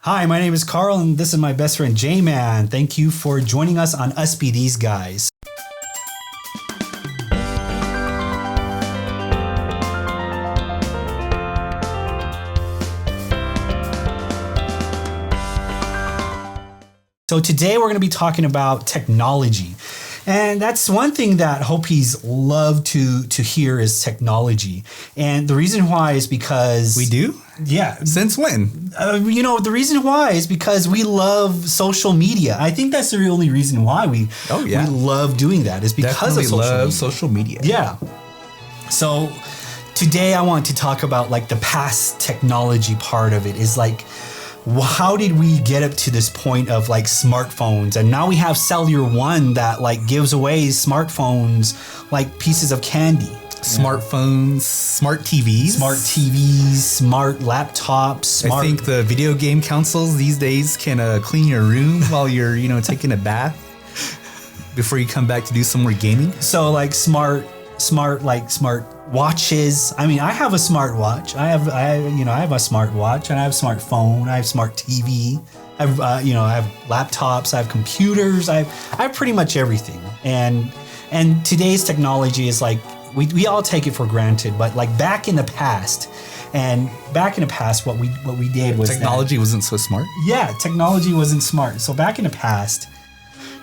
Hi, my name is Carl, and this is my best friend J-Man. Thank you for joining us on Us Be These Guys. So today we're going to be talking about technology. And that's one thing that Hopis love to hear is technology. And the reason why is because... We do? Yeah. Since when? The reason why is because we love social media. I think that's the only reason why we love doing that is because of social media. Yeah. So today I want to talk about like the past technology part of it is like, how did we get up to this point of like smartphones? And now we have Cellular One that like gives away smartphones like pieces of candy. Smartphones, smart TVs, smart laptops. I think the video game consoles these days can clean your room while you're, taking a bath before you come back to do some more gaming. So like smart watches. I mean, I have a smart watch. I have a smart watch, and I have a smartphone. I have smart TV. I have laptops. I have computers. I have pretty much everything. And today's technology is like we all take it for granted. But like back in the past, what we did was technology wasn't so smart. Yeah, technology wasn't smart. So back in the past,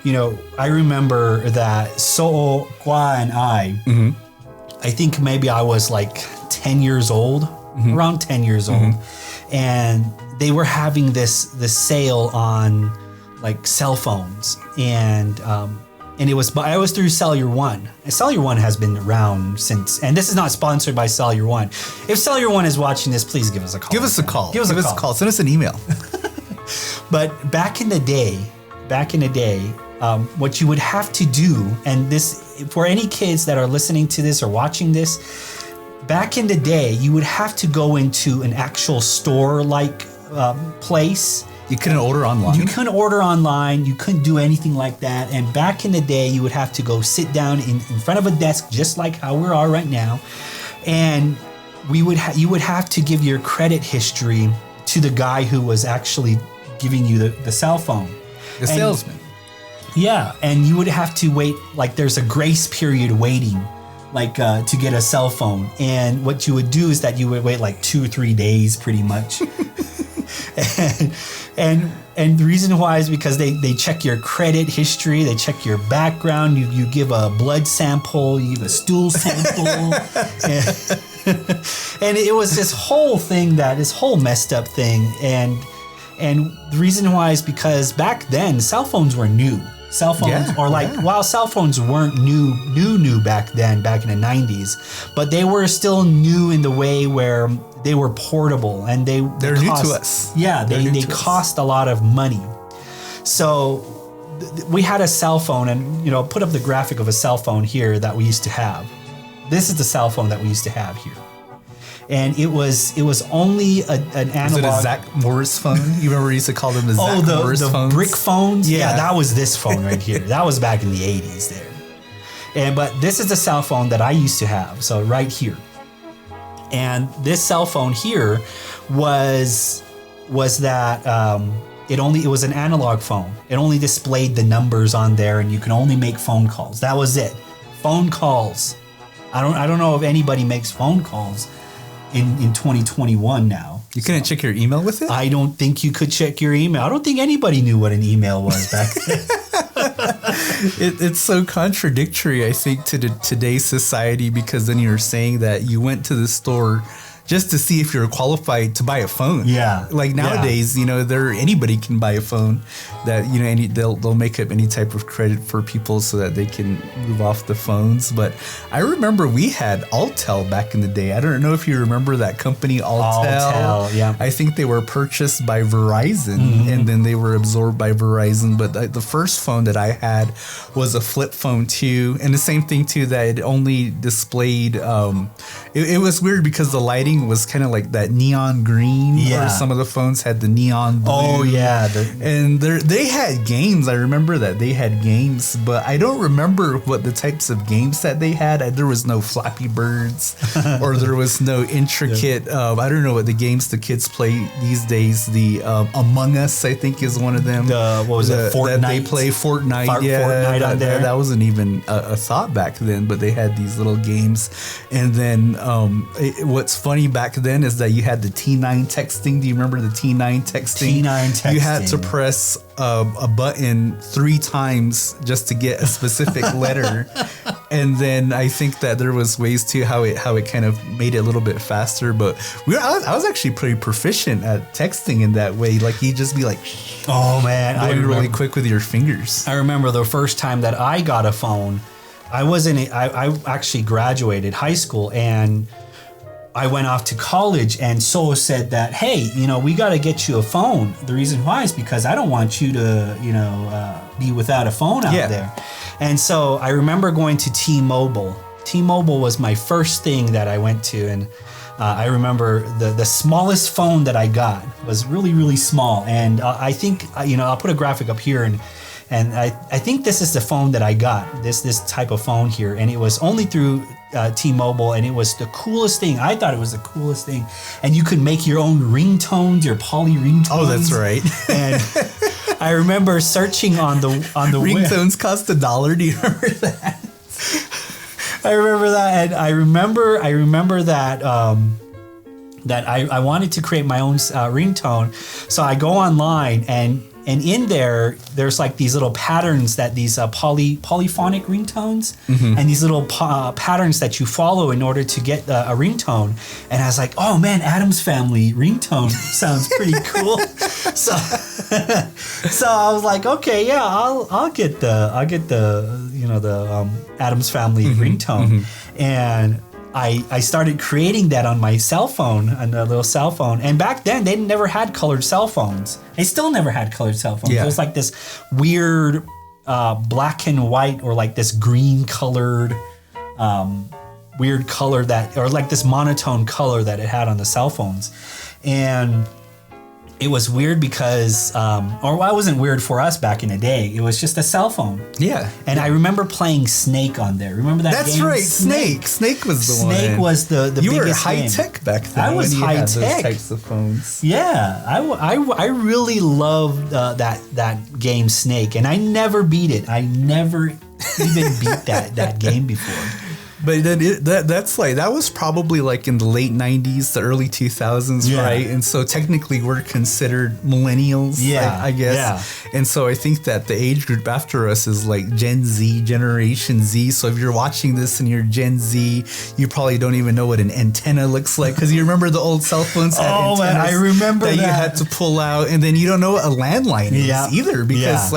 I remember that So Gua and I think maybe I was like 10 years old, around 10 years old. And they were having this sale on like cell phones. And it was through Cellular One. And Cellular One has been around since, and this is not sponsored by Cellular One. If Cellular One is watching this, please give us a call. Give us a call. Send us an email. But back in the day, what you would have to do, and this for any kids that are listening to this or watching this, back in the day, you would have to go into an actual store-like place. You couldn't order online? You couldn't order online. You couldn't do anything like that. And back in the day, you would have to go sit down in front of a desk, just like how we are right now. And you would have to give your credit history to the guy who was actually giving you the cell phone. The salesman. Yeah, and you would have to wait, like there's a grace period waiting, like to get a cell phone. And what you would do is that you would wait like 2 or 3 days pretty much. and the reason why is because they check your credit history, they check your background, you give a blood sample, you give a stool sample. and it was this whole messed up thing. And the reason why is because back then cell phones were new. Cell phones, while cell phones weren't new back then, back in the 90s, but they were still new in the way where they were portable and they're new to us. Yeah, they cost a lot of money. So we had a cell phone, and put up the graphic of a cell phone here that we used to have. This is the cell phone that we used to have here. And it was only an analog. Was it a Zach Morris phone? You remember we used to call them the Zach Morris phones? Brick phones? Yeah, that was this phone right here. That was back in the 80s there. But this is the cell phone that I used to have. So right here. And this cell phone here was that it was an analog phone. It only displayed the numbers on there, and you can only make phone calls. That was it. Phone calls. I don't know if anybody makes phone calls in 2021 now. You couldn't check your email with it? I don't think you could check your email. I don't think anybody knew what an email was back then. It's so contradictory, I think, to today's society, because then you're saying that you went to the store just to see if you're qualified to buy a phone. Yeah. Like nowadays, anybody can buy a phone that, they'll make up any type of credit for people so that they can move off the phones. But I remember we had Altel back in the day. I don't know if you remember that company, Altel. Yeah. I think they were purchased by Verizon and then they were absorbed by Verizon. But the first phone that I had was a flip phone too. And the same thing too, that it only displayed, it was weird because the lighting lighting was kind of like that neon green. Yeah. Or some of the phones had the neon blue. Oh yeah. And they had games. I remember that they had games, but I don't remember what the types of games that they had. There was no Flappy Birds, or there was no intricate. I don't know what the games the kids play these days. The Among Us, I think, is one of them. What was it? Fortnite. They play Fortnite. Fortnite on there. That wasn't even a thought back then, but they had these little games. And then what's funny back then is that you had the T9 texting. Do you remember the T9 texting? T9 texting. You had to press a button 3 times just to get a specific letter. And then I think that there was ways to how it kind of made it a little bit faster. But I was actually pretty proficient at texting in that way. Like you'd just be like, oh man, going really quick with your fingers. I remember the first time that I got a phone. I actually graduated high school and I went off to college, and So said that, hey, we got to get you a phone. The reason why is because I don't want you to, be without a phone out there. And so I remember going to T-Mobile. T-Mobile was my first thing that I went to, and I remember the smallest phone that I got was really, really small. And I think, I'll put a graphic up here, and I think this is the phone that I got, this type of phone here. And it was only through T-Mobile, and it was the coolest thing. I thought it was the coolest thing. And you could make your own ringtones, your poly ringtones. Oh, that's right. And I remember searching on the ringtones web. Cost $1. Do you remember that? I remember that, and I remember that that I wanted to create my own ringtone. So I go online, and in there's like these little patterns that these polyphonic ringtones, and these little patterns that you follow in order to get a ringtone. And I was like, oh man, Addams Family ringtone sounds pretty cool. So I was like, okay, yeah, I'll get the Addams Family ringtone, and I started creating that on my cell phone, on a little cell phone. And back then, they never had colored cell phones. They still never had colored cell phones. Yeah. It was like this weird black and white, or like this green colored weird color or like this monotone color that it had on the cell phones. And it was weird because, it wasn't weird for us back in the day. It was just a cell phone. Yeah. And I remember playing Snake on there. Remember that That's game? right, Snake. Snake was the one. Snake was the you biggest were high game. tech back then. I was when you high had tech. Those types of phones. Yeah, I really loved that game Snake, and I never beat it. I never even beat that game before. But then that was probably like in the late 90s, the early 2000s, right? And so technically we're considered millennials, I guess. Yeah. And so I think that the age group after us is like Gen Z, Generation Z. So if you're watching this and you're Gen Z, you probably don't even know what an antenna looks like, because you remember the old cell phones had antennas. Man, I remember that. You had to pull out, and then you don't know what a landline is either, because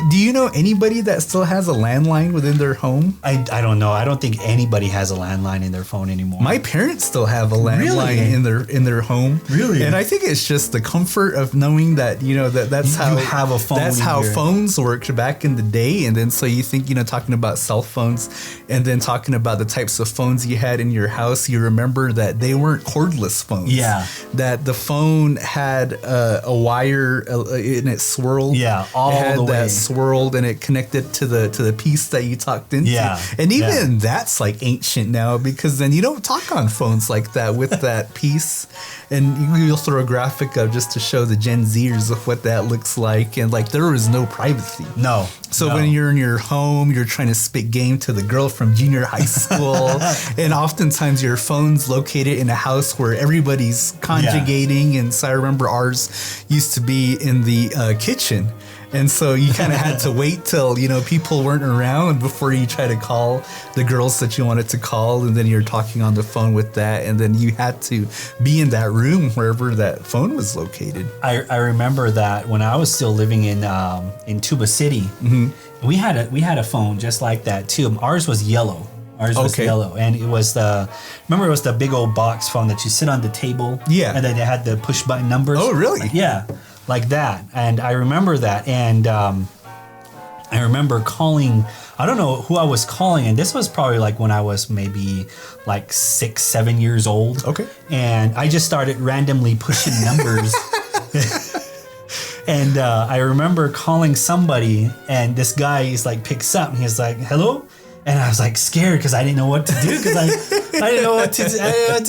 do you know anybody that still has a landline within their home? I don't know. I don't think anybody has a landline in their phone anymore. My parents still have a landline in their home. Really? And I think it's just the comfort of knowing that, that's how you have a phone. That's how phones worked back in the day. And then so you think, talking about cell phones, and then talking about the types of phones you had in your house, you remember that they weren't cordless phones. Yeah. That the phone had a wire and it swirled. Yeah, all it had the way. That swirled, and it connected to the piece that you talked into. Yeah. And even that's like ancient now, because then you don't talk on phones like that with that piece. And you'll throw a graphic up just to show the Gen Zers of what that looks like. And like, there was no privacy. No. So when you're in your home, you're trying to spit game to the girl from junior high school. And oftentimes your phone's located in a house where everybody's conjugating. Yeah. And so I remember ours used to be in the kitchen. And so you kind of had to wait till, people weren't around before you try to call the girls that you wanted to call. And then you're talking on the phone with that. And then you had to be in that room wherever that phone was located. I remember that when I was still living in Tuba City, we had a phone just like that too. Ours was yellow. Ours was yellow, and it was the big old box phone that you sit on the table. Yeah. And then they had the push button numbers. Oh, really? Yeah. Like that. And I remember that. And I remember calling, I don't know who I was calling, and this was probably like when I was maybe like 6, 7 years old. Okay. And I just started randomly pushing numbers. And I remember calling somebody, and this guy is like picks up, and he's like, "Hello," and I was like scared because I didn't know what to do because I didn't know what to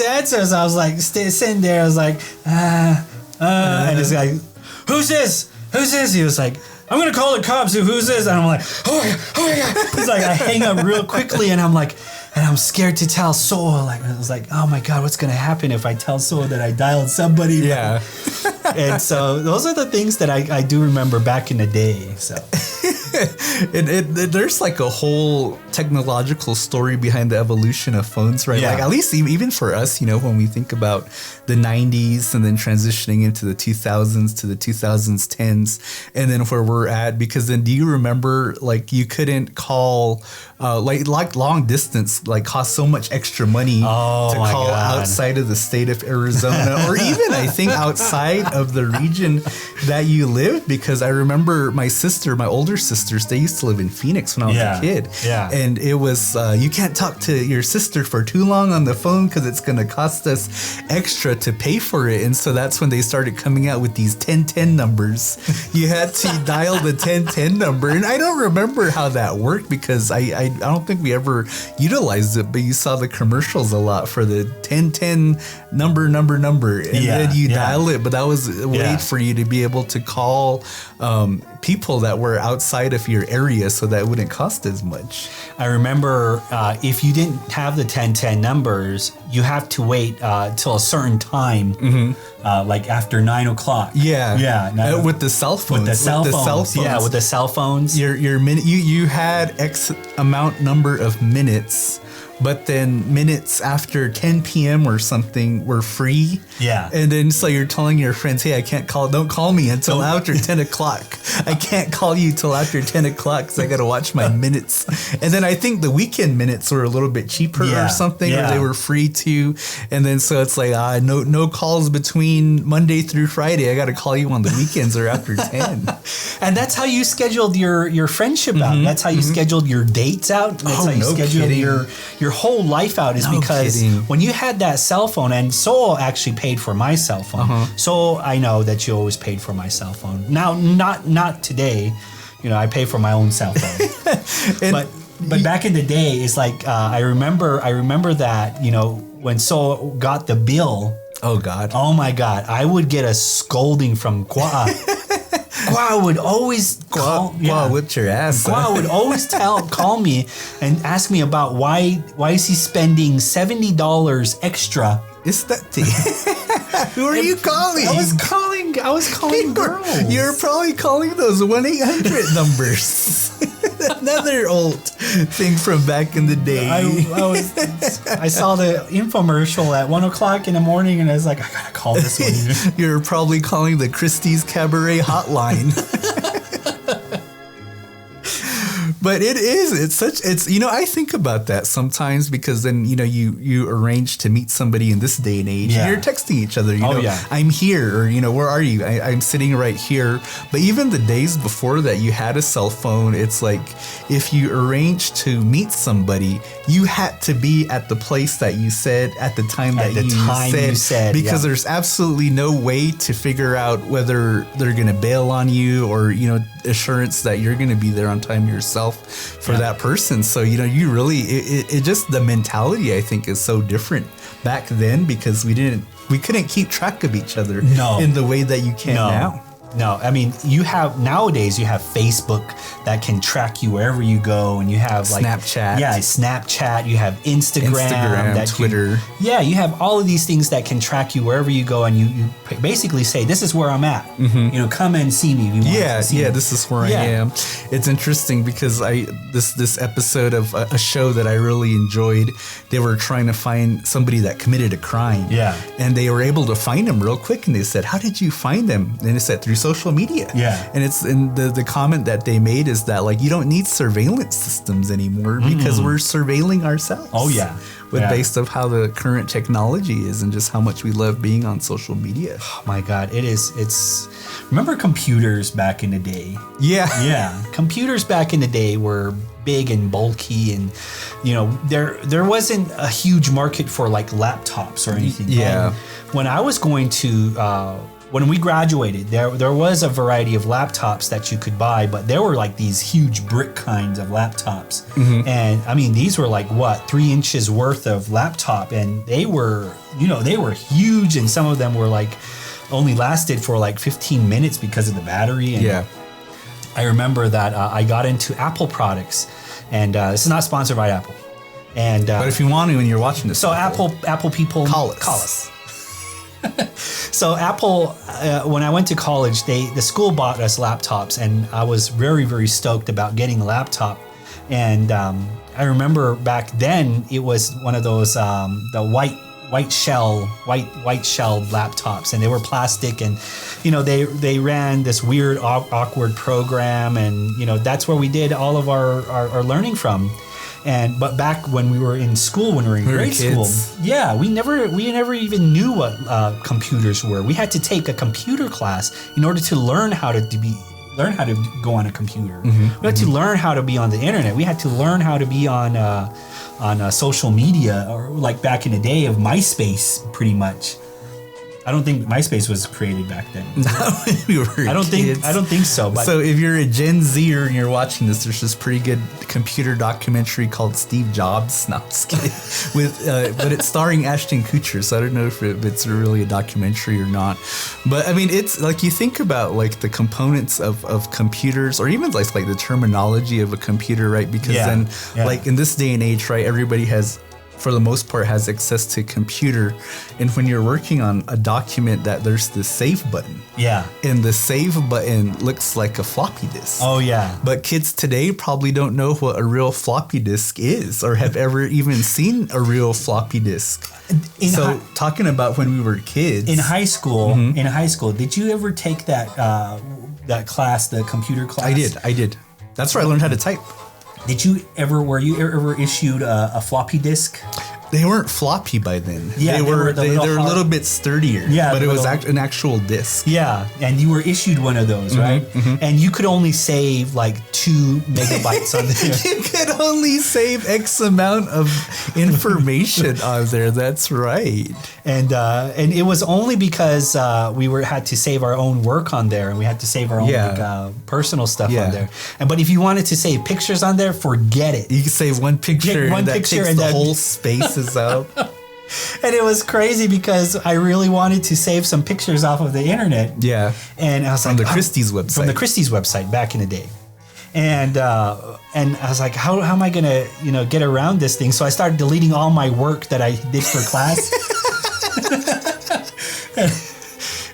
answer. So I was like sitting there. I was like, and this guy, "Who's this? Who's this?" He was like, "I'm gonna call the cops. Who's this?" And I'm like, "Oh my god!" He's like, I hang up real quickly, and I'm like, and I'm scared to tell Soul. Like I was like, "Oh my god, what's gonna happen if I tell Soul that I dialed somebody?" Yeah. And so those are the things that I do remember back in the day. So there's like a whole technological story behind the evolution of phones, right? Yeah. Like at least even for us, when we think about the 90s and then transitioning into the 2000s to the 2010s and then where we're at, because then do you remember like you couldn't call like long distance like cost so much extra money to call outside of the state of Arizona or even I think outside of the region that you live, because I remember my older sisters, they used to live in Phoenix when I was a kid. Yeah. And it was, you can't talk to your sister for too long on the phone because it's going to cost us extra to pay for it. And so that's when they started coming out with these 1010 numbers. You had to dial the 1010 number. And I don't remember how that worked because I don't think we ever utilized it, but you saw the commercials a lot for the 1010 number. And then you dial it. But that was a way for you to be able to call people that were outside of your area so that it wouldn't cost as much. I remember if you didn't have the 1010 numbers, you have to wait till a certain time, like after 9 o'clock. Yeah. With the cell phones. With the cell phones. Yeah, with the cell phones. Your minute, you had X amount number of minutes, but then minutes after 10 p.m. or something were free. Yeah. And then so you're telling your friends, hey, don't call me until after 10 o'clock. I can't call you till after 10 o'clock because I got to watch my minutes. And then I think the weekend minutes were a little bit cheaper or something, or they were free too. And then so it's like, no calls between Monday through Friday. I got to call you on the weekends or after 10. And that's how you scheduled your friendship out. That's how you scheduled your dates out. That's how you scheduled your whole life out, is because when you had that cell phone, and Soul actually paid for my cell phone. So I know that you always paid for my cell phone. Now, not today. I pay for my own cell phone. but back in the day, it's like I remember that when Soul got the bill. Oh God! Oh my God! I would get a scolding from Gua. Gua would always call. Gua whipped your ass. Gua would always call me and ask me about why is he spending $70 extra. Is that who are you calling? I was calling girls. You're probably calling those 1-800 numbers. Another old thing from back in the day. I saw the infomercial at 1 o'clock in the morning, and I was like, I gotta call this one. You're probably calling the Christie's Cabaret hotline. But I think about that sometimes, because then, you arrange to meet somebody in this day and age. Yeah. You're texting each other, I'm here, or, where are you? I'm sitting right here. But even the days before that you had a cell phone, it's like if you arranged to meet somebody, you had to be at the place that you said at the time that you said, because there's absolutely no way to figure out whether they're going to bail on you or, assurance that you're going to be there on time yourself for that person. So, you really, it just, the mentality, I think, is so different back then, because we couldn't keep track of each other in the way that you can now. No, I mean, nowadays you have Facebook that can track you wherever you go, and you have Snapchat. Yeah, Snapchat. You have Instagram, Twitter. You have all of these things that can track you wherever you go, and you basically say, "This is where I'm at. Come and see me." If you want to see me. This is where I am. It's interesting because this episode of a show that I really enjoyed, they were trying to find somebody that committed a crime. Yeah, and they were able to find him real quick, and they said, "How did you find him?" And they said, "Through social media." Yeah. And the comment that they made is that, like, you don't need surveillance systems anymore because we're surveilling ourselves. Oh yeah. based of how the current technology is and just how much we love being on social media. Oh my God, it's remember computers back in the day? Yeah. Computers back in the day were big and bulky, and there wasn't a huge market for like laptops or anything. Yeah. And when I was going to when we graduated, there was a variety of laptops that you could buy, but there were like these huge brick kinds of laptops. And I mean, these were like 3 inches worth of laptop, and they were huge, and some of them were like only lasted for like 15 minutes because of the battery. And I remember that I got into Apple products, and this is not sponsored by Apple. And but if you want to, when you're watching this, so Apple people call us. So Apple, when I went to college, the school bought us laptops, and I was very, very stoked about getting a laptop. And I remember back then it was one of those the white shell laptops, and they were plastic, and they ran this weird awkward program, and that's where we did all of our learning from. But back when we were in school, when we were in grade school, we never even knew what computers were. We had to take a computer class in order to learn how to go on a computer. We had to learn how to be on the internet. We had to learn how to be on social media, or like back in the day of MySpace, pretty much. I don't think MySpace was created back then. I don't think so. But so if you're a Gen Zer and you're watching this, there's this pretty good computer documentary called Steve Jobs. No, I'm just kidding. But it's starring Ashton Kutcher, so I don't know if it's really a documentary or not. But I mean, it's like you think about like the components of computers, or even like the terminology of a computer, right? Because then, like in this day and age, right, everybody has, for the most part, has access to computer. And when you're working on a document, that there's the save button. Yeah. And the save button looks like a floppy disk. Oh, yeah. But kids today probably don't know what a real floppy disk is, or have ever even seen a real floppy disk. Talking about when we were kids. In high school, did you ever take that class, the computer class? I did. That's where I learned how to type. Were you ever issued a floppy disk? They weren't floppy by then. Yeah, they were a little bit sturdier. Yeah, but it was an actual disk. Yeah, and you were issued one of those, right? And you could only save like 2 megabytes on there. You could only save X amount of information on there. That's right. And it was only because we had to save our own work on there, and we had to save our own personal stuff on there. But if you wanted to save pictures on there, forget it. You can save one picture, and that takes the whole space out. And it was crazy because I really wanted to save some pictures off of the internet. Yeah. And I was from the Christie's website. From the Christie's website back in the day. And I was like, how am I gonna get around this thing? So I started deleting all my work that I did for class.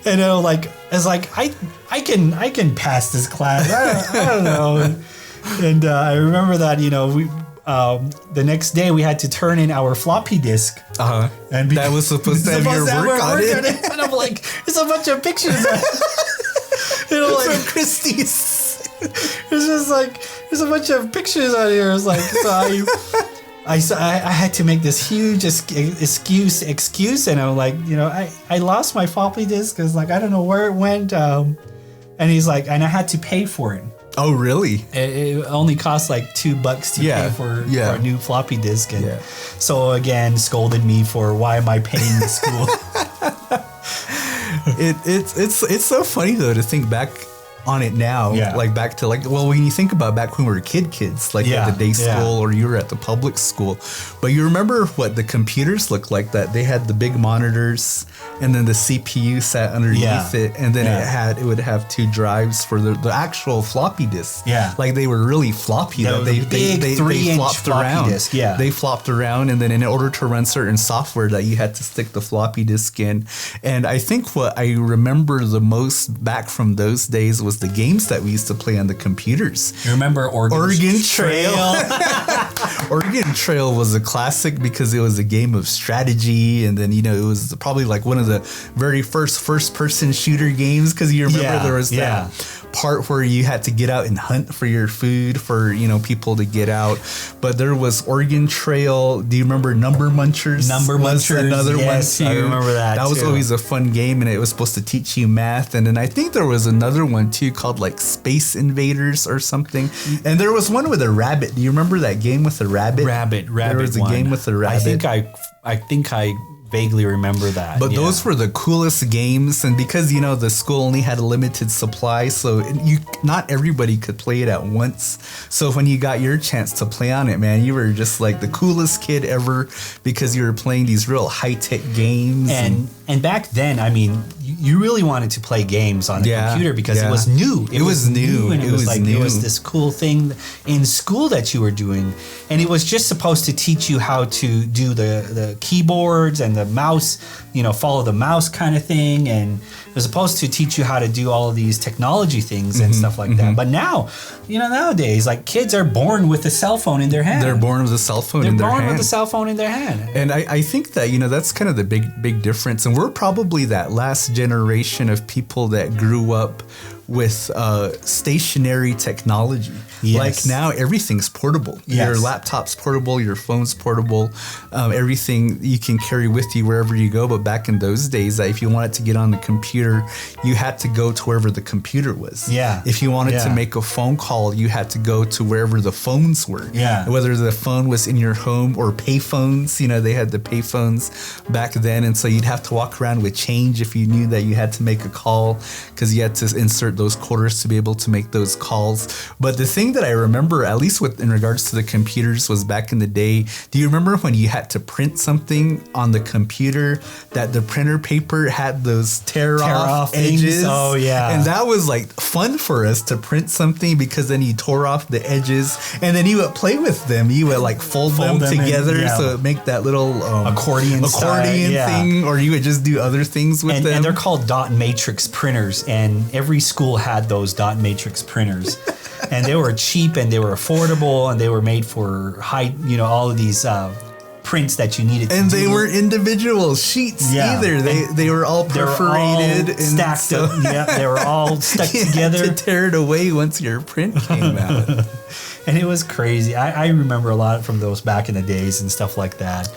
and I was like, I can pass this class. I don't know. And I remember that we. The next day we had to turn in our floppy disk. And that was supposed to have your work on it. And I'm like, there's a bunch of pictures. From Christie's. It's just like, there's a bunch of pictures on here. It's like, so I had to make this huge excuse, and I'm like, I lost my floppy disk. It's like, I don't know where it went. And he's like, and I had to pay for it. Oh, really? It only cost like $2 to pay for a new floppy disk. And so again, scolded me for why am I paying the school? It's so funny though to think back on it now, like back to when you think about back when we were kids, like at the day school or you were at the public school, but you remember what the computers looked like, that they had the big monitors and then the CPU sat underneath it, and then it would have 2 drives for the actual floppy disk. Yeah, like they were really floppy. They flopped around. Disk, they flopped around, and then in order to run certain software, that you had to stick the floppy disk in. And I think what I remember the most back from those days was the games that we used to play on the computers. You remember Oregon Trail? Oregon Trail was a classic because it was a game of strategy, and then it was probably like one of the very first person shooter games, because you remember there was that part where you had to get out and hunt for your food for, you know, people to get out. But there was Oregon Trail. Do you remember Number Munchers? Number Munchers, another yes, one too. I remember that. That was too. always a fun game, and it was supposed to teach you math. And then I think there was another one too called like Space Invaders or something. And there was one with a rabbit. Do you remember that game with the rabbit? Rabbit. There was a one. game with the rabbit. I think I vaguely remember that. But those were the coolest games, and because, you know, the school only had a limited supply, so not everybody could play it at once. So when you got your chance to play on it, man, you were just like the coolest kid ever because you were playing these real high-tech games. And back then, I mean, you really wanted to play games on the computer because it was new. It was new. And it was like new. It was this cool thing in school that you were doing. And it was just supposed to teach you how to do the keyboards and the mouse, you know, follow the mouse kind of thing. And it was supposed to teach you how to do all of these technology things and stuff like that. But now, you know, nowadays, like kids are born with a cell phone in their hand. They're born with a cell phone in their hand. They're born with a cell phone in their hand. And I think that, you know, that's kind of the big difference. And we're probably that last generation of people that grew up with stationary technology. Yes. Like now everything's portable. Yes. Your laptop's portable, your phone's portable, everything you can carry with you wherever you go. But back in those days, if you wanted to get on the computer, you had to go to wherever the computer was. Yeah. If you wanted to make a phone call, you had to go to wherever the phones were. Yeah. Whether the phone was in your home or pay phones, you know, they had the pay phones back then. And so you'd have to walk around with change if you knew that you had to make a call because you had to insert those quarters to be able to make those calls. But the thing that I remember, at least in regards to the computers, was back in the day. Do you remember when you had to print something on the computer that the printer paper had those tear off edges? Oh yeah. And that was like fun for us to print something because then you tore off the edges and then you would play with them. You would like fold them together so it make that little accordion thing, or you would just do other things with them. And they're called dot matrix printers, and every school had those dot matrix printers. And they were cheap and they were affordable and they were made for high, you know, all of these prints that you needed. And they weren't individual sheets either. They were all perforated and stacked up. Yeah, they were all stuck together. You had to tear it away once your print came out. And it was crazy. I remember a lot from those back in the days and stuff like that.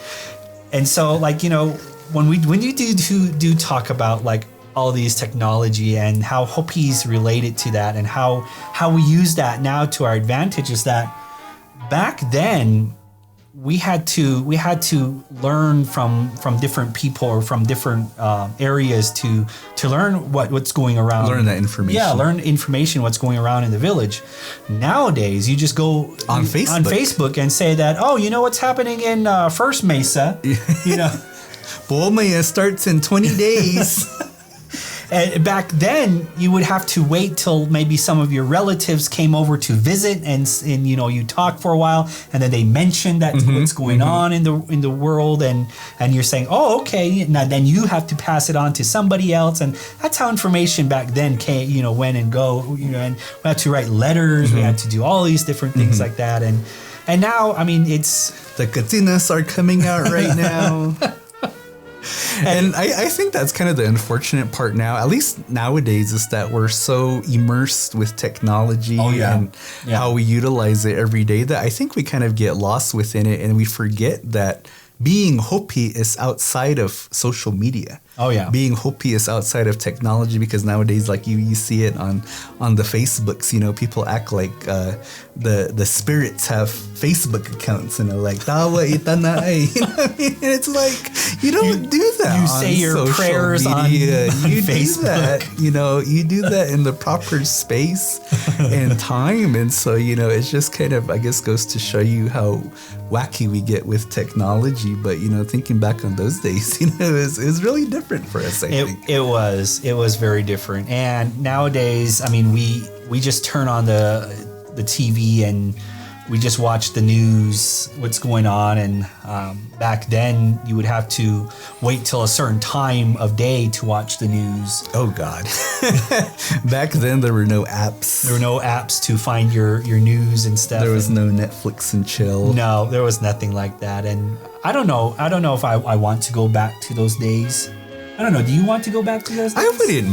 And so, like, you know, when you do talk about like all these technology and how Hopi's related to that and how we use that now to our advantage, is that back then we had to learn from different people or from different areas to learn what's going around. Learn that information. Yeah, learn information what's going around in the village. Nowadays, you just go on Facebook and say that, oh, you know what's happening in First Mesa, you know. Bolmaya starts in 20 days. And back then, you would have to wait till maybe some of your relatives came over to visit, and you know, you talk for a while, and then they mention that what's going on in the world, and you're saying, oh, okay, now then you have to pass it on to somebody else, and that's how information back then came, you know, went and go, you know, and we had to write letters, we had to do all these different things like that, and now, I mean, it's the Katinas are coming out right now. And I think that's kind of the unfortunate part now, at least nowadays, is that we're so immersed with technology and how we utilize it every day that I think we kind of get lost within it and we forget that being Hopi is outside of social media. Oh yeah. Being Hopi is outside of technology, because nowadays, like you see it on the Facebooks, you know, people act like the spirits have Facebook accounts and they're like, Tawa itanai. You know what I mean? And it's like, you don't do that. You say your prayers media. on you Facebook. Do that, you know, you do that in the proper space and time. And so, you know, it's just kind of, I guess, goes to show you how wacky we get with technology. But, you know, thinking back on those days, you know, it was really different for us, I think. It was very different. And nowadays, I mean, we just turn on the TV and we just watch the news, what's going on. And back then, you would have to wait till a certain time of day to watch the news. Oh, God. Back then, there were no apps. There were no apps to find your news and stuff. There was no Netflix and chill. No, there was nothing like that. And I don't know if I want to go back to those days. I don't know. Do you want to go back to those days? I wouldn't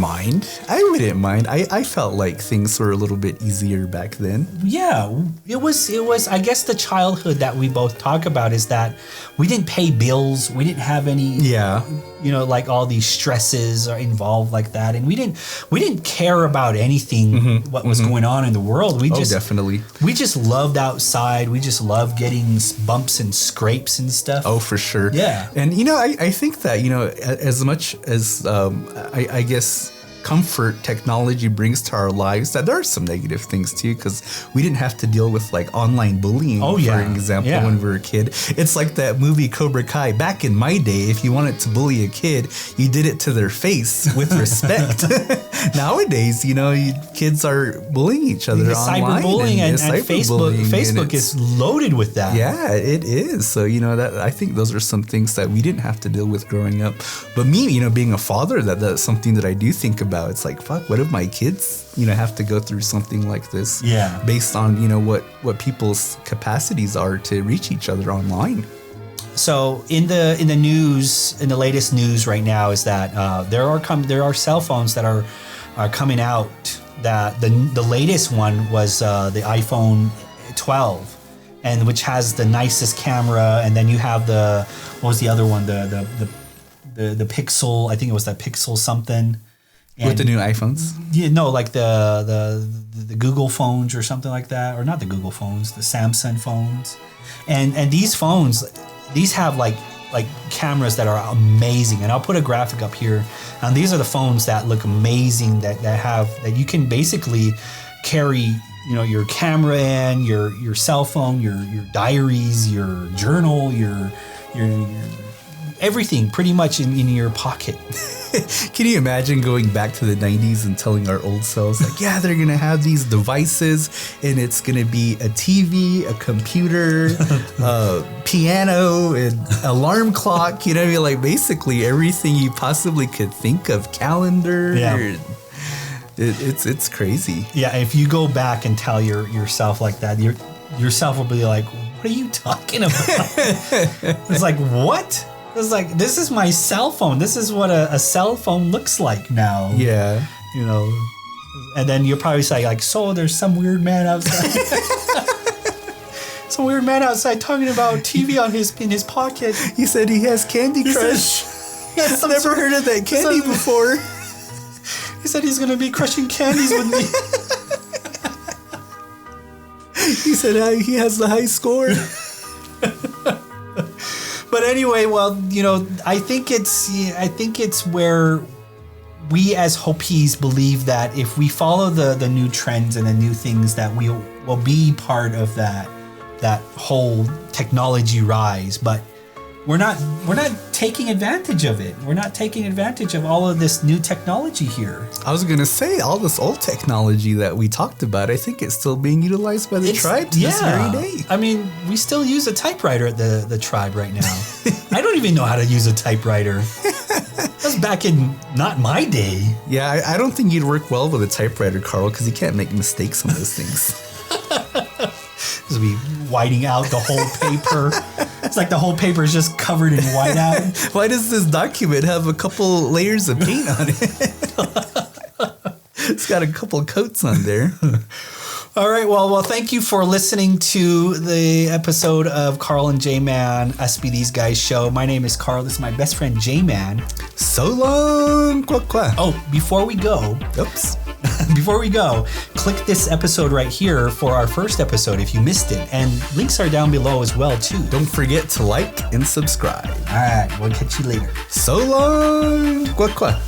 mind. I felt like things were a little bit easier back then. Yeah, it was. I guess the childhood that we both talk about is that we didn't pay bills. We didn't have any, like all these stresses are involved like that, and we didn't care about anything what was going on in the world. We definitely. We just loved outside. We just loved getting bumps and scrapes and stuff. Oh, for sure. Yeah, and I think that as much as I guess comfort technology brings to our lives, that there are some negative things too, because we didn't have to deal with like online bullying, for example, when we were a kid. It's like that movie Cobra Kai. Back in my day, if you wanted to bully a kid, you did it to their face with respect. Nowadays, kids are bullying each other online. Cyberbullying and Facebook is loaded with that. Yeah, it is. So, that I think those are some things that we didn't have to deal with growing up. But me, being a father, that's something that I do think about. It's like, fuck, what if my kids, have to go through something like this? Yeah. Based on, what people's capacities are to reach each other online. So in the news, in the latest news right now is that there are cell phones that are coming out. That the latest one was the iPhone 12, and which has the nicest camera, and then you have what was the other one? The Pixel. I think it was that Pixel something. And with the new iPhones? Yeah, no, like the Google phones or something like that, or not the Google phones, the Samsung phones, and these phones, these have like cameras that are amazing, and I'll put a graphic up here, and these are the phones that look amazing that you can basically carry, your camera in, your cell phone, your diaries, your journal, your everything pretty much in your pocket. Can you imagine going back to the 90s and telling our old selves, like, yeah, they're going to have these devices and it's going to be a TV, a computer, piano, and alarm clock, like basically everything you possibly could think of, calendar. Yeah. It's crazy. Yeah, if you go back and tell yourself like that, yourself will be like, what are you talking about? It's like, what? It's like, this is my cell phone. This is what a cell phone looks like now. Yeah. And then you'll probably say, like, so there's some weird man outside. Some weird man outside talking about TV in his pocket. He said he has Candy Crush. I've never heard of that candy before. He said he's going to be crushing candies with me. He said he has the high score. But anyway, well, I think it's where we as Hopis believe that if we follow the new trends and the new things, that we will be part of that whole technology rise. But we're not taking advantage of it. We're not taking advantage of all of this new technology here. I was going to say, all this old technology that we talked about, I think it's still being utilized by the tribe to this very day. I mean, we still use a typewriter at the tribe right now. I don't even know how to use a typewriter. That's back in not my day. Yeah, I don't think you'd work well with a typewriter, Carl, because you can't make mistakes on those things. This will be whiting out the whole paper. It's like the whole paper is just covered in whiteout. Why does this document have a couple layers of paint on it? It's got a couple coats on there. All right. Well, thank you for listening to the episode of Carl and J-Man, Us Be These Guys show. My name is Carl. This is my best friend, J-Man. So long. Qua, qua. Oh, before we go. Oops. Before we go, click this episode right here for our first episode if you missed it. And links are down below as well, too. Don't forget to like and subscribe. All right. We'll catch you later. So long. Qua, qua.